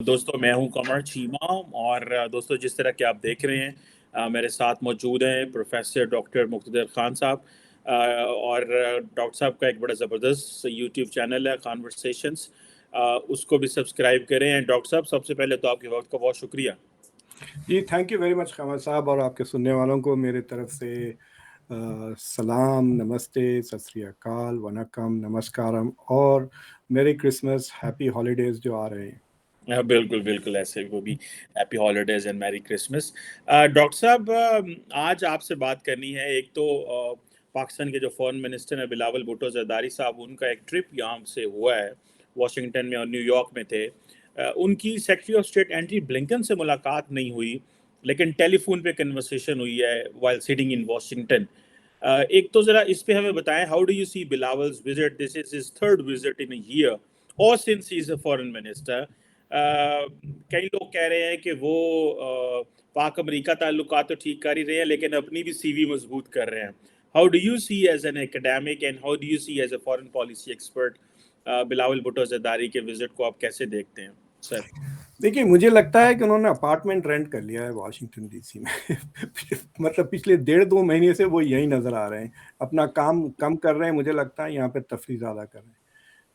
دوستوں میں ہوں قمر چیمہ اور دوستوں جس طرح کہ آپ دیکھ رہے ہیں میرے ساتھ موجود ہیں پروفیسر ڈاکٹر مقتدر خان صاحب اور ڈاکٹر صاحب کا ایک بڑا زبردست یوٹیوب چینل ہے کانورسیشنز، اس کو بھی سبسکرائب کریں. ڈاکٹر صاحب سب سے پہلے تو آپ کے وقت کا بہت شکریہ. جی thank you very much Qamar sahab, اور آپ کے سننے والوں کو میرے طرف سے سلام، نمستے، ست سری اکال، ونکم، نمسکارم اور میری کرسمس، ہیپی ہالیڈیز جو آ رہے ہیں. بالکل بالکل ایسے وہ بھی ہیپی ہالیڈیز اینڈ میری کرسمس. ڈاکٹر صاحب آج آپ سے بات کرنی ہے. ایک تو پاکستان کے جو فورن منسٹر ہیں بلاول بھٹو زرداری صاحب، ان کا ایک ٹرپ یہاں سے ہوا ہے، واشنگٹن میں اور نیو یارک میں تھے. ان کی secretary of state entry Blinken سے ملاقات نہیں ہوئی، لیکن ٹیلی فون پہ کنورسیشن ہوئی ہے وائل سٹنگ ان واشنگٹن. ایک تو ذرا اس پہ ہمیں بتائیں، how do you see Bilawal's visit? This is his third visit in a year اور since he is a foreign minister. کئی لوگ کہہ رہے ہیں کہ وہ پاک امریکہ تعلقات تو ٹھیک کر ہی رہے ہیں، لیکن اپنی بھی سی وی مضبوط کر رہے ہیں. How do you see as an academic and how do you see as a foreign policy expert Bilawal Bhutto Zardari کے وزٹ کو آپ کیسے دیکھتے ہیں سر؟ دیکھیے، مجھے لگتا ہے کہ انہوں نے اپارٹمنٹ رینٹ کر لیا ہے واشنگٹن ڈی سی میں. مطلب پچھلے 1.5-2 مہینے سے وہ یہیں نظر آ رہے ہیں، اپنا کام کم کر رہے ہیں. مجھے لگتا ہے یہاں پہ تفریح زیادہ کر رہے ہیں.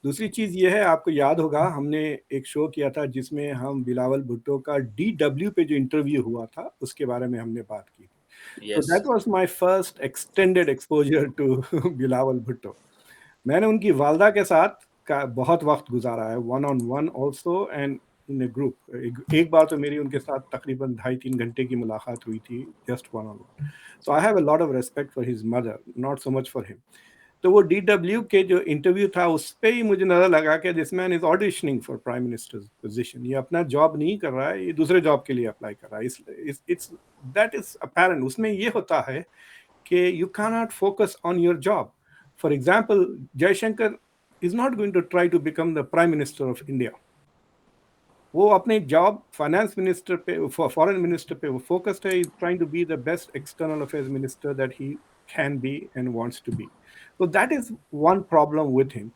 دوسری چیز یہ ہے، آپ کو یاد ہوگا ہم نے ایک شو کیا تھا جس میں ہم بلاول بھٹو کا DW پہ جو انٹرویو ہوا تھا اس کے بارے میں ہم نے بات کی تھی. تو that was my first extended exposure to Bilawal Bhutto. میں نے ان کی والدہ کے ساتھ بہت وقت گزارا ہے، 1-on-1 also and in a group. ایک بار تو میری ان کے ساتھ تقریباً 2.5-3 گھنٹے کی ملاقات ہوئی تھی، just 1-on-1. So I have a lot of respect for his mother, not so much for ہم. تو وہ DW کے جو انٹرویو تھا اس پہ ہی مجھے نظر لگا کہ دس مین از آڈیشننگ فار پرائم منسٹر پوزیشن. یہ اپنا جاب نہیں کر رہا ہے، یہ دوسرے جاب کے لیے اپلائی کر رہا ہے. That is apparent. اس میں یہ ہوتا ہے کہ یو کی not focus on your job. For example, Jai Shankar is not going to try to become the prime minister of India. وہ اپنے جاب فائنانس منسٹر پہ، فارن منسٹر پہ وہ فوکسڈ ہے. Trying to be the best external affairs minister that he can be and wants to be. So that is one problem with him.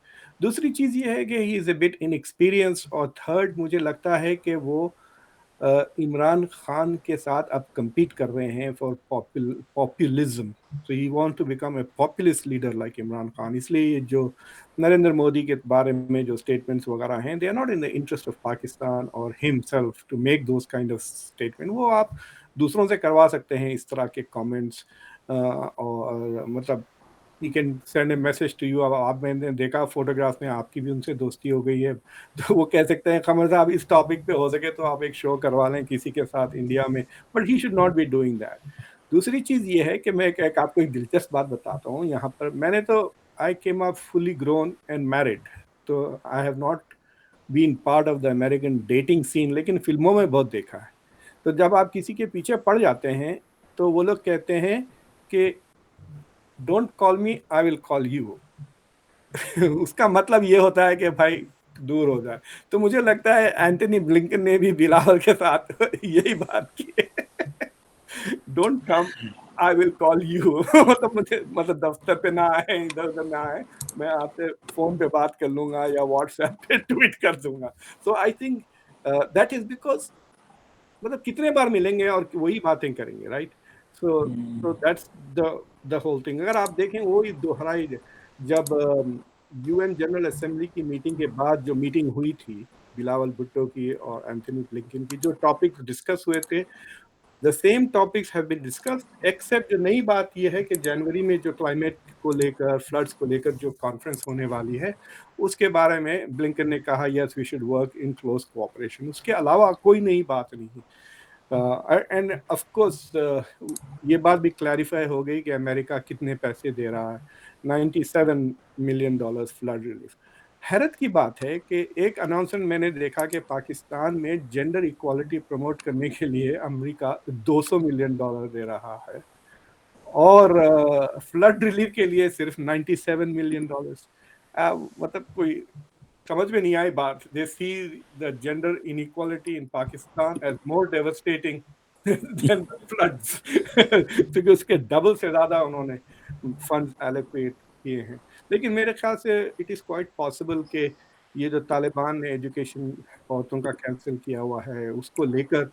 دوسری چیز یہ ہے کہ he is a bit inexperienced. اور third مجھے لگتا ہے کہ وہ عمران خان کے ساتھ اب کمپیٹ کر رہے ہیں for populism. So he wants to become a populist leader like Imran Khan. اس لیے جو نریندر مودی کے بارے میں جو اسٹیٹمنٹس وغیرہ ہیں، they are not in the interest of Pakistan or himself to make those kind of statement. وہ آپ دوسروں سے کروا سکتے ہیں اس طرح کے کامنٹس، اور مطلب you can send a message to you. اب آپ، میں نے دیکھا فوٹوگراف میں آپ کی بھی ان سے دوستی ہو گئی ہے، تو وہ کہہ سکتے ہیں قمر صاحب اس ٹاپک پہ ہو سکے تو آپ ایک شو کروا لیں کسی کے ساتھ انڈیا میں. But he should not be doing that. دوسری چیز یہ ہے کہ میں آپ کو ایک دلچسپ بات بتاتا ہوں. یہاں پر میں نے تو I came up fully grown and married. تو I have not been part of the American dating scene، لیکن فلموں میں بہت دیکھا ہے. تو جب آپ کسی کے پیچھے پڑ جاتے ہیں تو وہ لوگ کہتے ہیں کہ don't call me, I will call you. اس کا مطلب یہ ہوتا ہے کہ بھائی دور ہو جائے. تو مجھے لگتا ہے اینٹنی بلنکن نے بھی بلاول کے ساتھ یہی بات کی ہے، don't come, I will call you. مطلب دفتر پہ نہ آئے، ادھر ادھر نہ آئے، میں آپ سے فون پہ بات کر لوں گا یا واٹس ایپ پہ ٹویٹ کر دوں گا. So I think that is because مطلب کتنے بار ملیں گے اور وہی باتیں کریں گے، right? So that's the whole thing. اگر آپ دیکھیں وہی دوہرائی، جب UN جنرل اسمبلی کی میٹنگ کے بعد جو میٹنگ ہوئی تھی بلاول بھٹو کی اور اینتھنی بلنکن کی، جو ٹاپکس ڈسکس ہوئے تھے the same topics have been discussed, except جو نئی بات یہ ہے کہ جنوری میں جو کلائمیٹ کو لے کر، فلڈس کو لے کر جو کانفرنس ہونے والی ہے اس کے بارے میں بلنکن نے کہا yes we should work in close cooperation. اس کے علاوہ کوئی نئی بات نہیں. اینڈ آف کورس یہ بات بھی کلیریفائی ہو گئی کہ امریکہ کتنے پیسے دے رہا ہے، $97 ملین فلڈ ریلیف. حیرت کی بات ہے کہ ایک اناؤنسمنٹ میں نے دیکھا کہ پاکستان میں جینڈر ایکوالٹی پروموٹ کرنے کے لیے امریکہ $200 ملین دے رہا ہے، اور فلڈ ریلیف کے لیے صرف $97 ملین. مطلب کوئی سمجھ میں نہیں آئی بات. They see the gender inequality in Pakistan as more devastating than the floods. کیونکہ اس کے ڈبل سے زیادہ انہوں نے فنڈ ایلوکیٹ کیے ہیں. لیکن میرے خیال سے it is quite possible کہ یہ جو طالبان نے ایجوکیشن عورتوں کا کینسل کیا ہوا ہے اس کو لے کر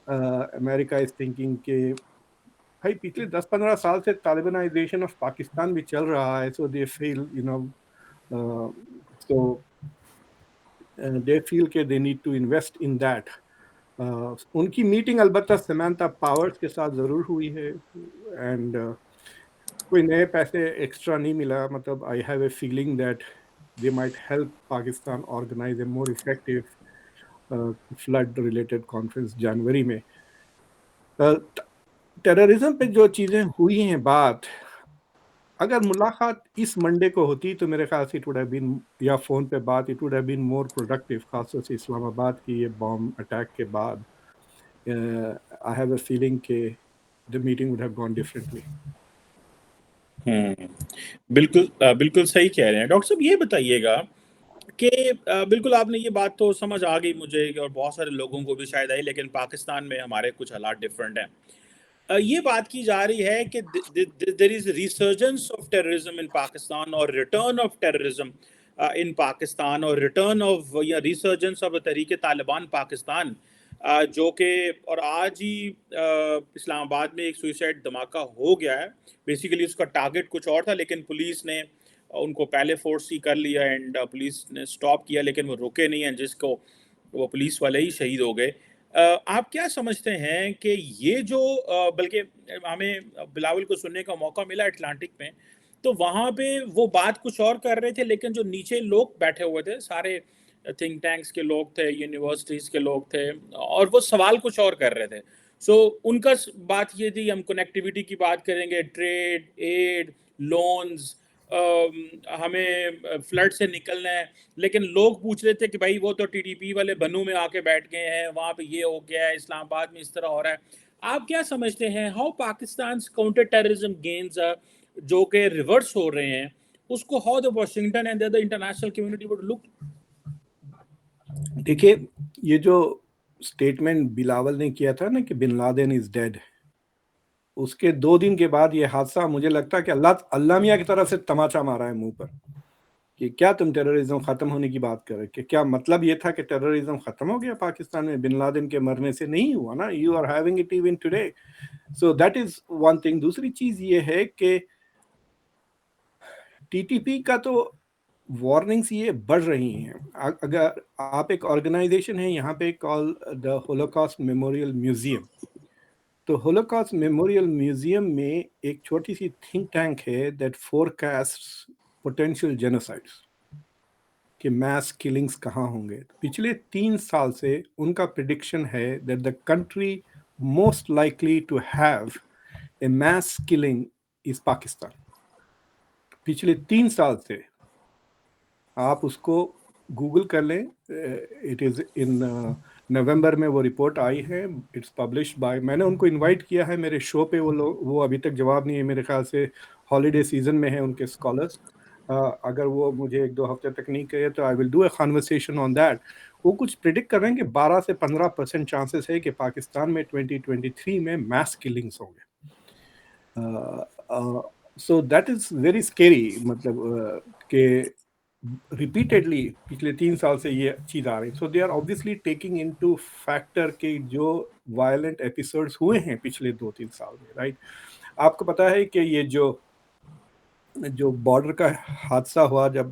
امریکہ از تھنکنگ کہ بھائی پچھلے 10-15 سال سے طالبانائزیشن آف پاکستان بھی چل رہا ہے. سو they feel so they feel کہ they need to invest in that. ان کی میٹنگ البتہ سمانتا پاورز کے ساتھ ضرور ہوئی ہے اینڈ کوئی نئے پیسے ایکسٹرا نہیں ملا. مطلب I have a feeling that they might help Pakistan organize a more effective flood related conference جنوری میں. ٹیررزم پہ جو چیزیں ہوئی ہیں بات اگر ملاقات اس منڈے کو ہوتی تو میرے خیال سے اٹ وڈ ہیو بین یا فون پہ بات it would have been more productive خاص طور سے اسلام آباد کی یہ بام اٹیک کے بعد. آئی ہیو اے فیلنگ کہ the meeting would have gone differently. بالکل بالکل صحیح کہہ رہے ہیں ڈاکٹر صاحب. یہ بتائیے گا کہ بالکل آپ نے یہ بات تو سمجھ آ گئی مجھے اور بہت سارے لوگوں کو بھی شاید آئی, لیکن پاکستان میں ہمارے کچھ حالات ڈفرینٹ ہیں. یہ بات کی جا رہی ہے کہ there is resurgence of terrorism ان پاکستان اور ریٹرن آف ٹیررزم ان پاکستان اور ریٹرن آف یا ریسرجنس آف تحریک طالبان پاکستان, جو کہ اور آج ہی اسلام آباد میں ایک سوئسائڈ دھماکہ ہو گیا ہے. بیسیکلی اس کا ٹارگٹ کچھ اور تھا لیکن پولیس نے ان کو پہلے فورس ہی کر لیا اینڈ پولیس نے سٹاپ کیا, لیکن وہ رکے نہیں ہیں جس کو وہ پولیس والے ہی شہید ہو گئے. آپ کیا سمجھتے ہیں کہ یہ جو بلکہ ہمیں بلاول کو سننے کا موقع ملا اٹلانٹک میں, تو وہاں پہ وہ بات کچھ اور کر رہے تھے لیکن جو نیچے لوگ بیٹھے ہوئے تھے سارے تھنک ٹینکس کے لوگ تھے, یونیورسٹیز کے لوگ تھے, اور وہ سوال کچھ اور کر رہے تھے. سو ان کا بات یہ تھی ہم کنیکٹیوٹی کی بات کریں گے, ٹریڈ, ایڈ, لونز, ہمیں فلڈ سے نکلنا ہے, لیکن لوگ پوچھ رہے تھے کہ بھائی وہ تو ٹی ڈی پی والے بنو میں آ کے بیٹھ گئے ہیں, وہاں پہ یہ ہو گیا ہے, اسلام آباد میں اس طرح ہو رہا ہے. آپ کیا سمجھتے ہیں how Pakistan counter terrorism gains جو کہ ریورس ہو رہے ہیں, اس کو how the Washington and the international community would look? دیکھیے یہ جو اسٹیٹمنٹ بلاول نے کیا تھا نا کہ بن لادن از ڈیڈ, اس کے 2 دن کے بعد یہ حادثہ مجھے لگتا ہے کہ اللہ میاں کی طرف سے تماچا مارا ہے منہ پر کہ کیا تم ٹیررزم ختم ہونے کی بات کر رہے, کہ کیا مطلب یہ تھا کہ ٹیررزم ختم ہو گیا پاکستان میں, بن لادن کے مرنے سے نہیں ہوا نا, you are having it even today. So that is one thing. دوسری چیز یہ ہے کہ ٹی ٹی پی کا تو وارننگس یہ بڑھ رہی ہیں. اگر آپ ایک آرگنائزیشن ہے یہاں پہ کال دا ہولوکاسٹ میموریل میوزیم, تو ہولوکاسٹ میموریل میوزیم میں ایک چھوٹی سی تھنک ٹینک ہے دیٹ فورکاسٹ پوٹینشیل جینوسائڈس کہ میس کلنگس کہاں ہوں گے. پچھلے 3 سال سے ان کا پریڈکشن ہے that the country most likely to have a mass killing is Pakistan. پچھلے 3 سال سے آپ اس کو گوگل کر لیں, اٹ از ان نومبر میں وہ رپورٹ آئی ہے, اٹس پبلشڈ بائی, میں نے ان کو انوائٹ کیا ہے میرے شو پہ, وہ ابھی تک جواب نہیں ہے, میرے خیال سے ہالیڈے سیزن میں ہیں ان کے اسکالرس. اگر وہ مجھے 1-2 ہفتے تک نہیں کہے تو I will do a conversation on that. وہ کچھ پریڈکٹ کر رہے ہیں کہ 12 سے 15% چانسز ہے کہ پاکستان میں 2023 میں میس کلنگس ہوں گے. سو دیٹ از ویری اسکیری, مطلب کہ ریپیٹیڈلی پچھلے 3 سال سے یہ چیز آ رہی. So they are obviously taking into factor کہ جو وائلنٹ ایپیسوڈس ہوئے ہیں پچھلے 2-3 سال میں, رائٹ. آپ کو پتا ہے کہ یہ جو بارڈر کا حادثہ ہوا جب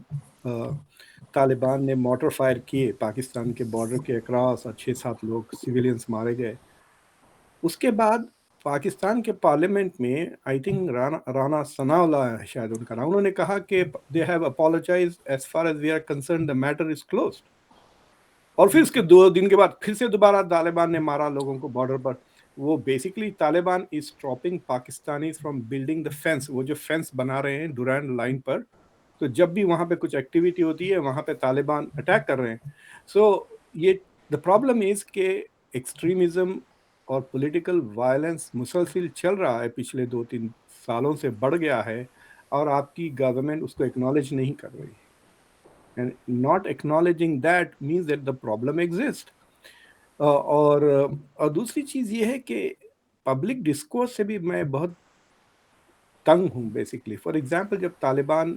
طالبان نے موٹر فائر کیے پاکستان کے بارڈر کے اکراس اور 6-7 لوگ سویلینس مارے گئے, اس کے بعد پاکستان کے پارلیمنٹ میں آئی تھنک رانا ثناء اللہ شاید ان کا نام, انہوں نے کہا کہ they have apologised as far as we are concerned, the matter is closed. اور پھر اس کے 2 دن کے بعد پھر سے دوبارہ طالبان نے مارا لوگوں کو بارڈر پر. وہ basically Taliban is stopping Pakistanis from building the fans, وہ جو فینس بنا رہے ہیں ڈورینڈ لائن پر, تو جب بھی وہاں پہ کچھ ایکٹیویٹی ہوتی ہے وہاں پہ طالبان اٹیک کر رہے ہیں. سو یہ دا پرابلم از کہ ایکسٹریمزم اور پولیٹیکل وائلنس مسلسل چل رہا ہے, پچھلے 2-3 سالوں سے بڑھ گیا ہے, اور آپ کی گورنمنٹ اس کو ایکنالج نہیں کر رہی. And not acknowledging that means that the problem exists. اور دوسری چیز یہ ہے کہ پبلک ڈسکورس سے بھی میں بہت تنگ ہوں بیسکلی. فار ایگزامپل جب Taliban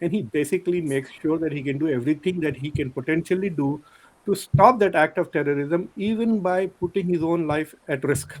and he basically makes sure that he can do everything that he can potentially do to stop that act of terrorism, even by putting his own life at risk.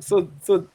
so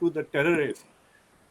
to the terrorist,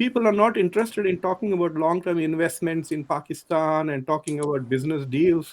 people are not interested in talking about long term investments in Pakistan and talking about business deals।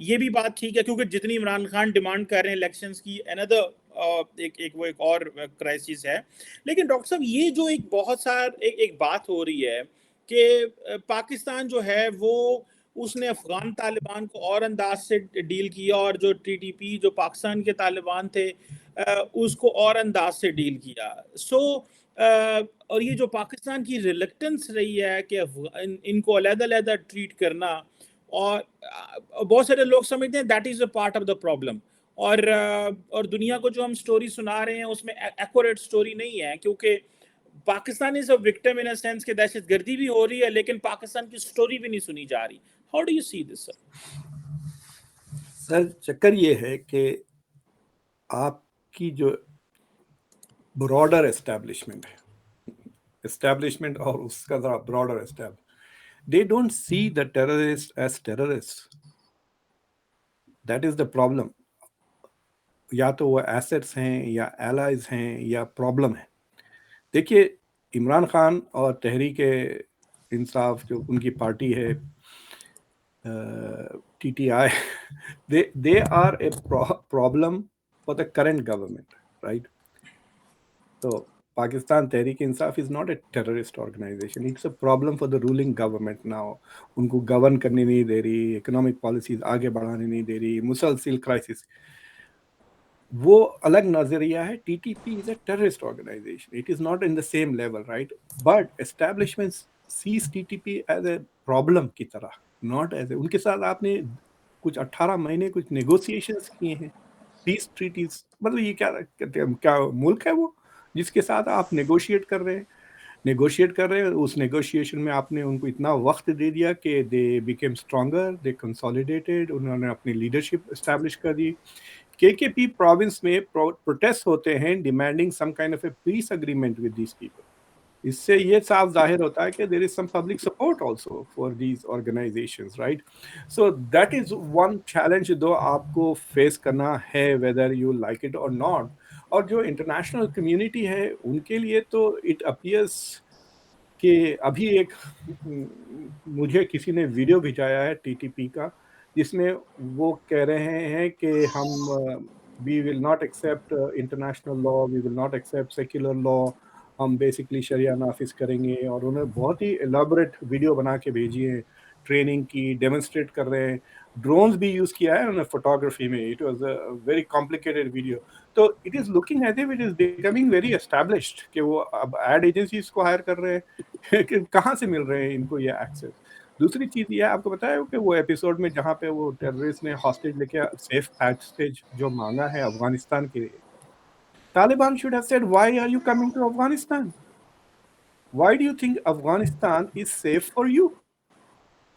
یہ بھی بات ٹھیک ہے کیونکہ جتنی Imran Khan demand کر رہے ہیں الیکشنز کی اندر ایک اور کرائسس ہے. لیکن ڈاکٹر صاحب یہ جو ایک بہت سار ایک بات ہو رہی ہے کہ پاکستان جو ہے وہ اس نے افغان طالبان کو اور انداز سے ڈیل کیا اور جو ٹی ٹی پی جو پاکستان کے طالبان تھے اس کو اور انداز سے ڈیل کیا. اور یہ جو پاکستان کی ریلیکٹنس رہی ہے کہ ان کو علیحدہ علیحدہ ٹریٹ کرنا، اور بہت سارے لوگ سمجھتے ہیں that is a part of the problem. اور دنیا کو جو ہم سٹوری سنا رہے ہیں اس میں ایکوریٹ سٹوری نہیں ہے، کیونکہ Pakistan is a victim in a sense کہ دہشت گردی بھی ہو رہی ہے لیکن پاکستان کی سٹوری بھی نہیں سنی جا رہی. ہاؤ ڈو یو سی دس سر؟ سر چکر یہ ہے کہ آپ کی جو براڈر اسٹیبلشمنٹ اور اس کا ذرا broader they don't see the terrorists as terrorists. That is the problem. یا تو وہ ایسٹس ہیں یا allies ہیں یا پرابلم ہے. دیکھیے عمران خان اور تحریک انصاف جو ان کی پارٹی ہے TTI, they are a problem for the current government, right? So Pakistan Tehreek Insaf is not a terrorist organization. It's a problem for the ruling government now. ان کو گورن کرنے نہیں دے رہی، اکنامک پالیسیز آگے بڑھانے نہیں دے رہی، مسلسل کرائسس. وہ الگ نظریہ ہے. TTP is a terrorist organization. It is not in the same level, right? But establishments sees TTP as a problem کی طرح, not as a. ان کے ساتھ آپ نے کچھ 18 مہینے کچھ نیگوسیشنز کیے ہیں، پیس ٹریٹیز. مطلب یہ کیا ملک ہے وہ جس کے ساتھ آپ نیگوشیٹ کر رہے ہیں. اس نیگوشیشن میں آپ نے ان کو اتنا وقت دے دیا کہ they became stronger, they consolidated, انہوں نے اپنی لیڈرشپ اسٹیبلش کر دی. KKP پروونس میں پروٹیسٹ ہوتے ہیں demanding some kind of a peace agreement with these people. اس سے یہ صاف ظاہر ہوتا ہے کہ there is some public support also for these organisations, right? So that is one challenge دو آپ کو فیس کرنا ہے whether you like it or not. اور جو انٹرنیشنل کمیونٹی ہے ان کے لیے تو اٹ اپیئرس کہ ابھی ایک مجھے کسی نے ویڈیو بھیجایا ہے TTP کا جس میں وہ کہہ رہے ہیں کہ ہم we will not accept international law, we will not accept secular law, ہم بیسکلی شریعہ نافذ کریں گے. اور انہوں نے بہت ہی ایلیبریٹ ویڈیو بنا کے بھیجی ہے، ٹریننگ کی، ڈیمونسٹریٹ کر رہے ہیں. ڈرونز بھی یوز کیا ہے انہوں نے فوٹوگرافی میں. It was a very complicated video. تو it is looking as if it is becoming very established کہ وہ اب ایڈ ایجنسیز کو ہائر کر رہے ہیں کہ کہاں سے مل رہے ہیں ان کو یہ ایکسیس. دوسری چیز یہ آپ کو بتایا کہ وہ ایپیسوڈ میں جہاں پہ وہ ٹیررسٹ نے ہاسٹیج لے کے سیف پیسیج جو مانگا ہے افغانستان کے لیے، Taliban should have said, why are you coming to Afghanistan? Why do you think Afghanistan is safe for you?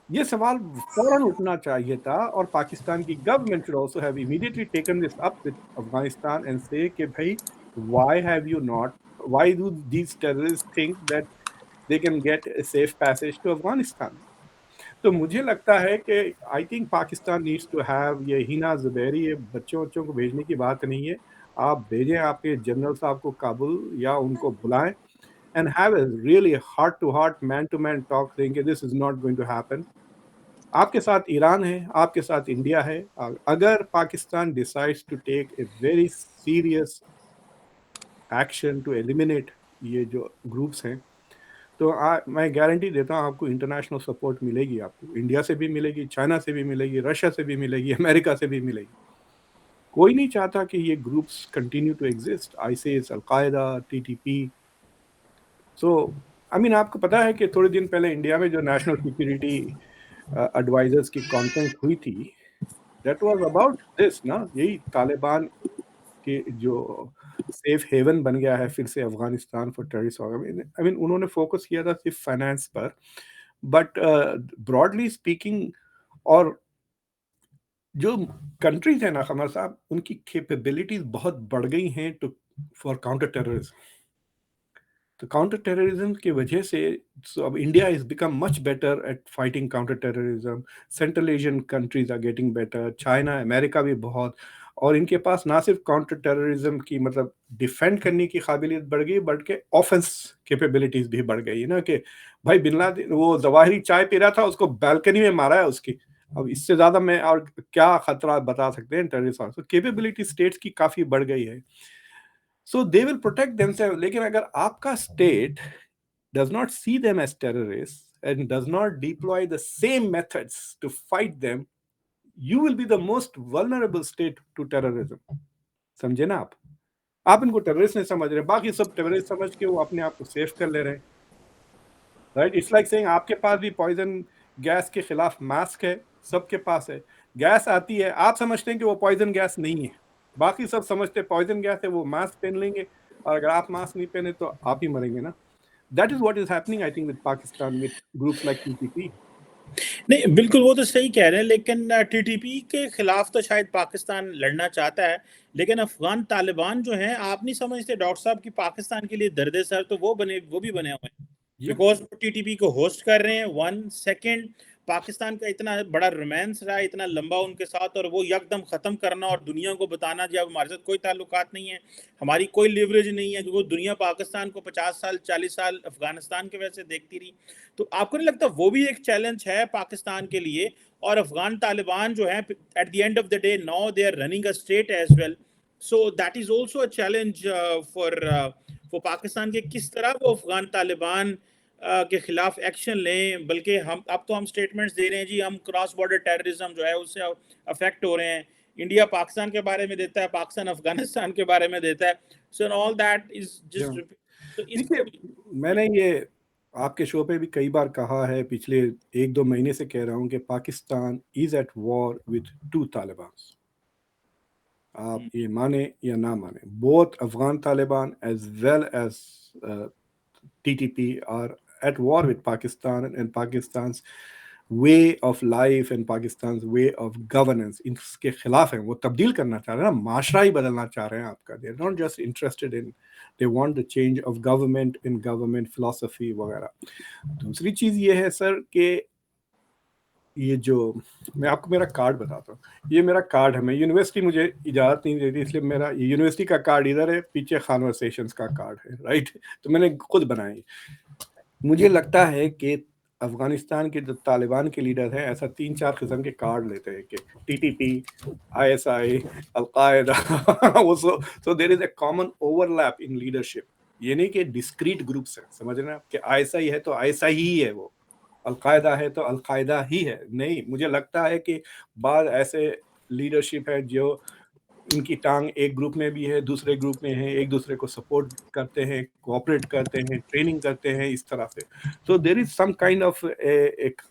یہ سوال فوراً اٹھنا چاہیے تھا. اور پاکستان کی government should also have immediately taken this up with Afghanistan and say کہ بھائی why do these terrorists think that they can get a safe passage to Afghanistan? تو مجھے لگتا ہے کہ I think Pakistan needs to have, یہ ہینا زبیری بچوں کو بھیجنے کی بات نہیں ہے. آپ بھیجیں آپ کے جنرل صاحب کو کابل یا ان کو بلائیں and have a really heart to heart man to man talk saying کہ this is not going to happen. آپ کے ساتھ ایران ہے، آپ کے ساتھ انڈیا ہے. اگر Pakistan decides to take a very serious action to eliminate یہ جو گروپس ہیں تو میں گارنٹی دیتا ہوں آپ کو انٹرنیشنل سپورٹ ملے گی. آپ کو انڈیا سے بھی ملے گی، چائنا سے بھی ملے گی، رشیا سے بھی ملے گی، امریکہ سے بھی ملے گی. کوئی نہیں چاہتا کہ یہ groups continue to exist, ISIS، al Qaeda, TTP. So آپ کو پتا ہے کہ تھوڑے دن پہلے انڈیا میں جو نیشنل سیکورٹی ایڈوائزرز کی کانفرنس ہوئی تھی، دیٹ واز اباؤٹ دس نا، یہی طالبان کے جو سیف ہیون بن گیا ہے پھر سے افغانستان فار ٹیررسٹ. انہوں نے فوکس کیا تھا صرف finance per, but broadly speaking. اور جو کنٹریز ہیں نا قمر صاحب، ان کی کیپیبلٹیز بہت بڑھ گئی ہیں فار کاؤنٹر ٹیررزم. تو کاؤنٹر ٹیررزم کی وجہ سے اب India is become much better at fighting counter terrorism. Central Asian countries are getting better, China, امریکہ بھی بہت. اور ان کے پاس نہ صرف کاؤنٹر ٹیررزم کی مطلب ڈیفینڈ کرنے کی قابلیت بڑھ گئی، بلکہ آفنس کیپیبلٹیز بھی بڑھ گئی نا. کہ بھائی بن لادن وہ ظواہری چائے پی رہا تھا، اس کو بالکنی میں مارا ہے اس کی، اب اس سے زیادہ میں اور کیا خطرہ بتا سکتے ہیں ٹیررسٹ. کیپیبلٹی اسٹیٹس کی کافی بڑھ گئی ہے. So they will protect themselves. لیکن اگر آپ کا state does not see them as terrorists and does not deploy the same methods to fight them, you will be the most vulnerable state to terrorism. سمجھے نا آپ ان کو terrorist نہیں سمجھ رہے, باقی سب ٹیررسٹ سمجھ کے وہ اپنے آپ کو سیف کر لے رہے ہیں. رائٹ, اٹس لائک سیئنگ آپ کے پاس بھی پوائزن گیس کے خلاف ماسک ہے, سب کے پاس ہے, گیس آتی ہے, آپ سمجھتے ہیں کہ وہ پوائزن گیس نہیں ہے, باقی سب سمجھتے پوائزن گیس ہے, وہ ماسک پہن لیں گے, اور اگر آپ ماسک نہیں پہنے تو آپ ہی مریں گے نا. That is what is happening I think with Pakistan with groups like TTP. نہیں بالکل وہ تو صحیح کہہ رہے ہیں, لیکن ٹی ٹی پی کے خلاف تو شاید پاکستان لڑنا چاہتا ہے, لیکن افغان طالبان جو ہیں آپ نہیں سمجھتے ڈاکٹر صاحب کی پاکستان کے لیے درد سر تو وہ بھی بنے ہوئے ہیں, بیکاز وہ ٹی ٹی پی کو ہوسٹ کر رہے ہیں. 1 سیکنڈ پاکستان کا اتنا بڑا رومانس رہا, اتنا لمبا ان کے ساتھ, اور وہ یکدم ختم کرنا اور دنیا کو بتانا جب ہمارے ساتھ کوئی تعلقات نہیں ہے, ہماری کوئی لیوریج نہیں ہے, جو دنیا پاکستان کو 50 سال 40 سال افغانستان کے وجہ سے دیکھتی رہی. تو آپ کو نہیں لگتا وہ بھی ایک چیلنج ہے پاکستان کے لیے؟ اور افغان طالبان جو ہیں at the end of the day now they are running a state as well, so that is also a challenge for Pakistan کے کس طرح وہ افغان طالبان کے خلاف ایکشن لیں. بلکہ اب تو ہم اسٹیٹمنٹس دے رہے ہیں جی ہم کراس بارڈر ٹیررزم جو ہے اس سے افیکٹ ہو رہے ہیں, انڈیا پاکستان کے بارے میں دیتا ہے, پاکستان افغانستان کے بارے میں دیتا ہے, سو آل دیٹ از جسٹ. دیکھیے میں نے یہ آپ کے شو پہ بھی کئی بار کہا ہے, پچھلے 1-2 مہینے سے کہہ رہا ہوں کہ Pakistan is at war with 2 Taliban. آپ یہ مانے یا نہ مانے, both Afghan Taliban as well as TTP are at war with Pakistan and پاکستان's way of life and Pakistan's way of governance اس کے خلاف ہیں. وہ تبدیل کرنا چاہ رہے ہیں نا, معاشرہ ہی بدلنا چاہ رہے ہیں آپ کا. They're not just interested in, they want the change of government in government philosophy وغیرہ. دوسری چیز یہ ہے سر کہ یہ جو میں آپ کو میرا کارڈ بتاتا ہوں, یہ میرا کارڈ ہے, میں یونیورسٹی مجھے اجازت نہیں دیتی, اس لیے میرا یونیورسٹی کا کارڈ ادھر ہے, پیچھے خانورسیشنز کا کارڈ ہے, رائٹ, تو میں نے خود بنائی. مجھے لگتا ہے کہ افغانستان کے جو طالبان کے لیڈر ہیں ایسا 3-4 قسم کے کارڈ لیتے ہیں کہ TTP, ISI, al Qaeda, so there is a common overlap in leadership. یہ نہیں کہ ڈسکریٹ گروپس ہیں, سمجھ رہے ہیں آپ, کہ ISI ہے تو ISI ہی ہے, وہ القاعدہ ہے تو القاعدہ ہی ہے. نہیں, مجھے لگتا ہے کہ بعض ایسے لیڈرشپ ہے جو ان کی ٹانگ ایک گروپ میں بھی ہے, دوسرے گروپ میں ہے, ایک دوسرے کو سپورٹ کرتے ہیں, کوآپریٹ کرتے ہیں, ٹریننگ کرتے ہیں, اس طرح سے. سو دیر از سم کائنڈ آف ایک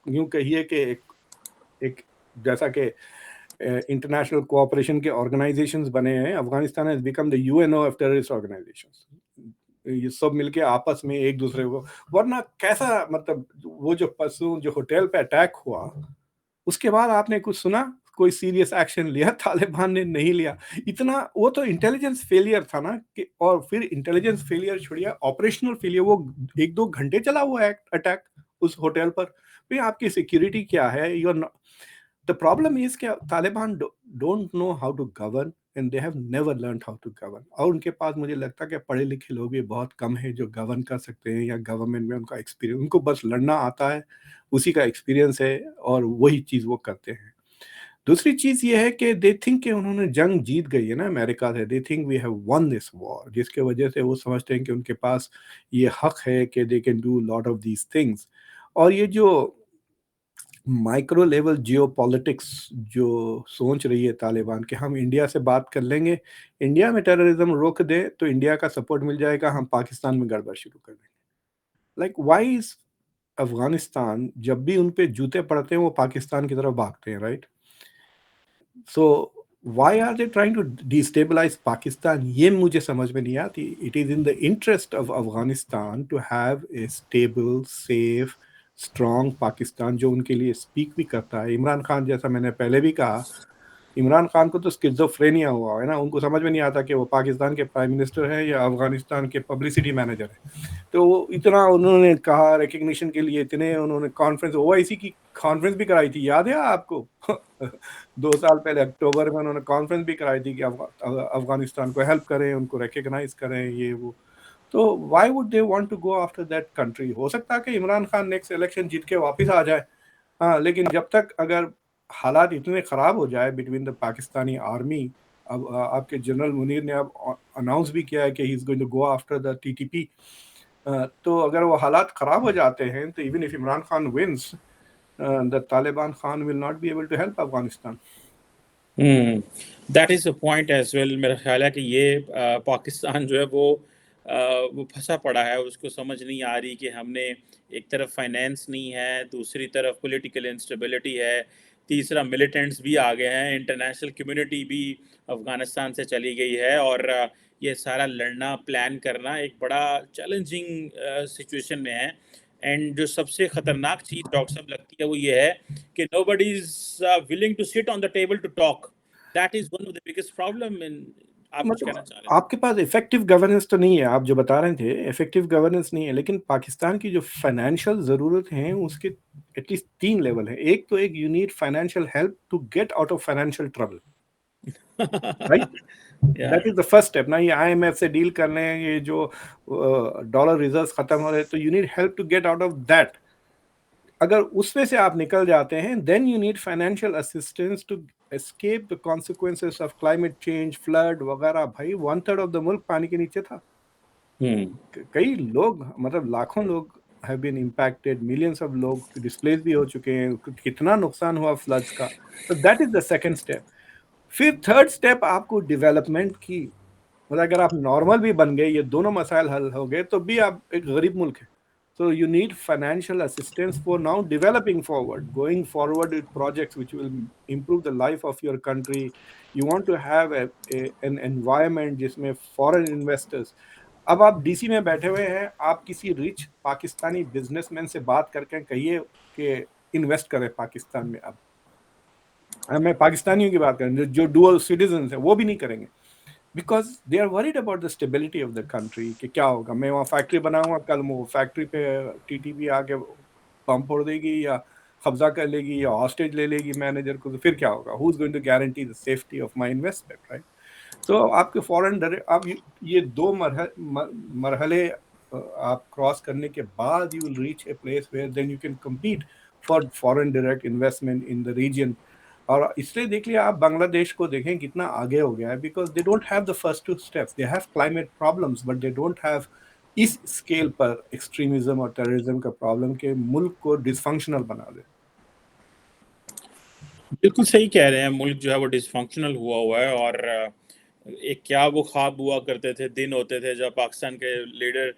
یوں کہیے کہ ایک جیسا کہ انٹرنیشنل کوآپریشن کے آرگنائزیشنز بنے ہیں. Afghanistan has become the UNO of terrorist organisations. یہ سب مل کے آپس میں ایک دوسرے کو, ورنہ کیسا مطلب وہ جو پرسوں جو ہوٹل پہ اٹیک ہوا اس کے بعد آپ نے کچھ سنا, کوئی سیریس ایکشن لیا طالبان نے؟ نہیں لیا. اتنا وہ تو انٹیلیجنس فیلئر تھا نا کہ, اور پھر انٹیلیجنس فیلئر چھوڑیا, آپریشنل فیلئر. وہ 1-2 گھنٹے چلا ہوا ہے اٹیک اس ہوٹل پر. پھر آپ کی سیکیورٹی کیا ہے؟ The problem is کہ Taliban don't know how to govern and they have never learned how to govern. اور ان کے پاس مجھے لگتا ہے کہ پڑھے لکھے لوگ بھی بہت کم ہیں جو گورن کر سکتے ہیں, یا گورنمنٹ میں ان کا ایکسپیرینس, ان کو بس لڑنا آتا ہے, اسی کا ایکسپیرینس ہے, اور وہی چیز وہ کرتے ہیں. دوسری چیز یہ ہے کہ دے تھنک کہ انہوں نے جنگ جیت گئی ہے نا امریکہ سے. They think we have won this war, جس کے وجہ سے وہ سمجھتے ہیں کہ ان کے پاس یہ حق ہے کہ they can do lot of these things. اور یہ جو مائکرو لیول جیو پالیٹکس جو سوچ رہی ہے طالبان کہ ہم انڈیا سے بات کر لیں گے, انڈیا میں ٹیررزم روک دیں تو انڈیا کا سپورٹ مل جائے گا, ہم پاکستان میں گڑبڑ شروع کر دیں گے. لائک وائی از افغانستان جب بھی ان پہ جوتے پڑتے ہیں وہ پاکستان کی طرف بھاگتے ہیں, right. So why are they trying to destabilise Pakistan, یہ مجھے سمجھ میں نہیں آتی. It is in the interest of Afghanistan to have a stable, safe, strong Pakistan جو ان کے لیے اسپیک بھی کرتا ہے. عمران خان, جیسا میں نے پہلے بھی کہا, عمران خان کو تو اسکیزوفرینیا ہوا ہے نا, ان کو سمجھ میں نہیں آتا کہ وہ پاکستان کے پرائم منسٹر ہیں یا افغانستان کے پبلسٹی مینیجر ہیں. تو وہ اتنا انہوں نے کہا ریکگنیشن کے لیے, اتنے انہوں نے کانفرنس, OIC کی کانفرنس بھی کرائی تھی, یاد ہے آپ کو 2 سال پہلے اکتوبر میں انہوں نے کانفرنس بھی کرائی تھی کہ افغانستان کو ہیلپ کریں, ان کو ریکگنائز کریں, یہ وہ. تو why would they want to go after that country? ہو سکتا ہے کہ عمران خان نیکسٹ الیکشن جیت کے واپس آ جائے, ہاں لیکن جب تک اگر حالات اتنے خراب ہو جائے بٹوین دا پاکستانی آرمی، اب آپ کے جنرل منیر نے اب اناؤنس بھی کیا ہے کہ he is going to go after the T T P, تو اگر وہ حالات خراب ہو جاتے ہیں تو even if Imran Khan wins the Taliban Khan will not be able to help Afghanistan. That is a point as well. میرا خیال ہے کہ یہ پاکستان جو ہے وہ پھنسا پڑا ہے. اس کو سمجھ نہیں آ رہی کہ ہم نے ایک طرف فائنینس نہیں ہے، دوسری طرف پولیٹیکل انسٹیبلٹی ہے، تیسرا ملیٹنٹس بھی آ گئے ہیں، انٹرنیشنل کمیونٹی بھی افغانستان سے چلی گئی ہے، اور یہ سارا لڑنا پلان کرنا ایک بڑا چیلنجنگ سچویشن میں ہے. اینڈ جو سب سے خطرناک چیز ڈاکٹر صاحب لگتی ہے وہ یہ ہے کہ nobody is willing to sit on the table to talk. That is one of the biggest problem in. آپ کچھ مطلب کہنا چاہ رہے تھے؟ آپ کے پاس افیکٹو گورننس تو نہیں ہے، آپ جو بتا رہے تھے افیکٹو گورننس نہیں ہے، لیکن پاکستان کی جو فائنینشیل ضرورت ہیں اس کے ایٹ لیسٹ 3 لیول ہیں. ایک تو you need financial help to get out of financial trouble, right? That is the first step. نا یہ آئی ایم ایف سے ڈیل کر لیں، یہ جو ڈالر ریزروز ختم ہو رہے، تو you need help to get out of that. اگر اس میں سے آپ نکل جاتے ہیں then you need financial assistance to escape the consequences of climate change, flood وغیرہ. بھائی 1/3 آف دا ملک پانی کے نیچے تھا. کئی لوگ مطلب لاکھوں لوگ have been impacted, millions of لوگ ڈسپلیس بھی ہو چکے ہیں. کتنا نقصان ہوا فلڈس کا. تو that is the second step. پھر تھرڈ اسٹیپ آپ کو ڈیولپمنٹ کی، مطلب اگر آپ نارمل بھی بن گئے، یہ دونوں مسائل حل ہو گئے، تو بھی آپ ایک غریب ملک ہے. So you need financial assistance for now developing forward, going forward with projects which will improve the life of your country. You want to have an environment جس میں foreign investors. اب آپ ڈی سی میں بیٹھے ہوئے ہیں، آپ کسی رچ پاکستانی بزنس مین سے بات کر کے کہیے کہ انویسٹ کرے پاکستان میں. اب میں پاکستانیوں کی بات کریں جو ڈوئل سٹیزنز ہیں، وہ بھی نہیں کریں گے، because they are worried about the stability of the country کہ کیا ہوگا. میں وہاں فیکٹری بناؤں گا، کل وہ فیکٹری پہ ٹی ٹی پی آ کے بم پھوڑ دے گی یا قبضہ کر لے گی یا ہاسٹیج لے لے گی مینیجر کو، تو پھر کیا ہوگا؟ Who is going to guarantee the safety of my investment, right? تو آپ کے فورن اب یہ 2 مرحلے آپ کراس کرنے کے بعد you will reach a place where then you can compete for foreign direct investment in the region. اور اس لیے دیکھ لیے آپ بنگلہ دیش کو دیکھیں کتنا آگے ہو گیا ہے، because they don't have the first 2 steps. They have climate problems but they don't have اس اسکیل پر ایکسٹریمزم اور ٹیررزم کا پرابلم کہ ملک کو ڈسفنکشنل بنا دے. بالکل صحیح کہہ رہے ہیں. ملک جو ہے وہ ڈس فنکشنل ہوا ہے، اور ایک کیا وہ خواب ہوا کرتے تھے، دن ہوتے تھے جب پاکستان کے لیڈر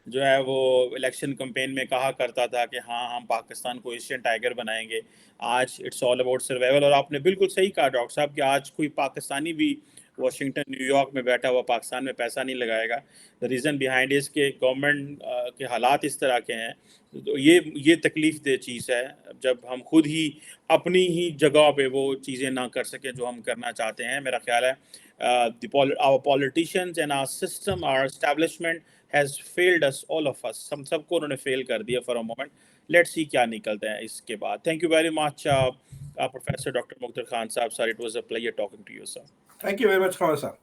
جو ہے وہ الیکشن کمپین میں کہا کرتا تھا کہ ہاں ہم پاکستان کو ایشین ٹائیگر بنائیں گے. آج اٹس آل اباؤٹ سروائیول. اور آپ نے بالکل صحیح کہا ڈاکٹر صاحب کہ آج کوئی پاکستانی بھی واشنگٹن نیو یارک میں بیٹھا ہوا پاکستان میں پیسہ نہیں لگائے گا. دا ریزن بیہائنڈ از کہ گورنمنٹ کے حالات اس طرح کے ہیں. تو یہ تکلیف دہ چیز ہے جب ہم خود ہی اپنی ہی جگہ پہ وہ چیزیں نہ کر سکیں جو ہم کرنا چاہتے ہیں. میرا خیال ہے our politicians and our system, our establishment has failed us, all of us. ہم سب کو انہوں نے فیل کر دیا for a moment. Let's see کیا نکلتا ہے اس کے بعد. Thank you very much, Professor Dr. Mukhtar Khan صاحب. Sir, it was a pleasure talking to you, sir. Thank you very much, Khan sir.